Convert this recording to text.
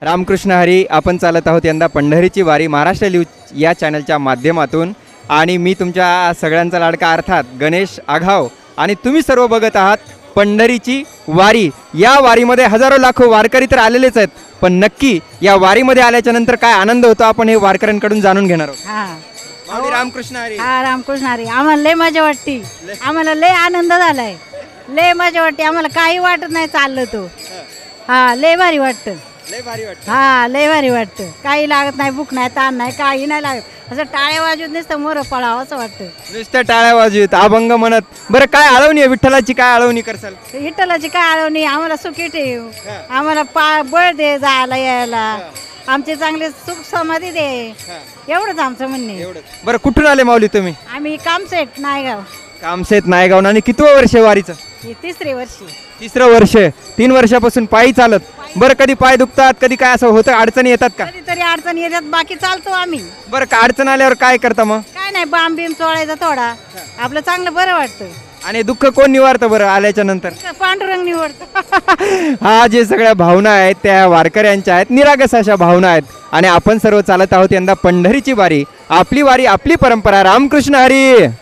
रामकृष्ण हरी. आपण चालत आहोत यंदा पंढरीची वारी महाराष्ट्र न्यूज या चॅनलच्या माध्यमातून आणि मी तुमच्या सगळ्यांचा लाडका अर्थात गणेश आघाव आणि तुम्ही सर्व बघत आहात पंढरीची वारी. या वारीमध्ये हजारो लाखो वारकरी तर आलेलेच आहेत, पण नक्की या वारीमध्ये आल्याच्या नंतर काय आनंद होतो आपण हे वारकऱ्यांकडून जाणून घेणार आहोत. माऊली रामकृष्ण हरी. रामकृष्ण हरी. आम्हाला लय मजा वाटते, आम्हाला लय आनंद झालाय, लय मजा वाटते, आम्हाला काही वाटत नाही चाललं तो. लय भारी वाटतं. लय भारी वाटतं. लय भारी वाटतं. काही लागत नाही, भूक नाही, ताण नाही, काही नाही लागत. असं टाळ्या वाजवत नुसतं मोर पळावं असं वाटतं. नुसत्या टाळ्या वाजवीत अभंग म्हणत. बरं काय आळवणी आहे विठ्ठलाची, काय आळवणी करसाल? विठ्ठलाची काय आळवणी, आम्हाला सुखी ठेव, आम्हाला बळ दे जायला यायला, आमचे चांगले सुख समाधी दे, एवढंच आमचं म्हणणे. बरं कुठून आले माऊली तुम्ही? आम्ही कामसेट नायगाव. कामसेत नायगाव. आणि कितवं वर्ष आहे वारीचं? ही तिसरी वर्षी. तिसरं वर्ष. 3 वर्षापासून पायी चालत. बरं कधी पाय दुखतात, कधी काय असं होतं, अडचणी येतात का? कधीतरी अडचण येतात, बाकी चालतो आम्ही. बरं का अडचण आल्यावर काय करता मग? काय नाही, बाम बिम चोळायचा थोडा, आपलं चांगलं बरं वाटतं. आणि दुःख कोण निवारतं बरं आल्याच्या नंतर? पांडुरंग निवडतो. हा जे सगळ्या भावना आहेत त्या वारकऱ्यांच्या आहेत, निरागस अशा भावना आहेत. आणि आपण सर्व चालत आहोत यंदा पंढरीची वारी. आपली वारी आपली परंपरा. रामकृष्ण हरी.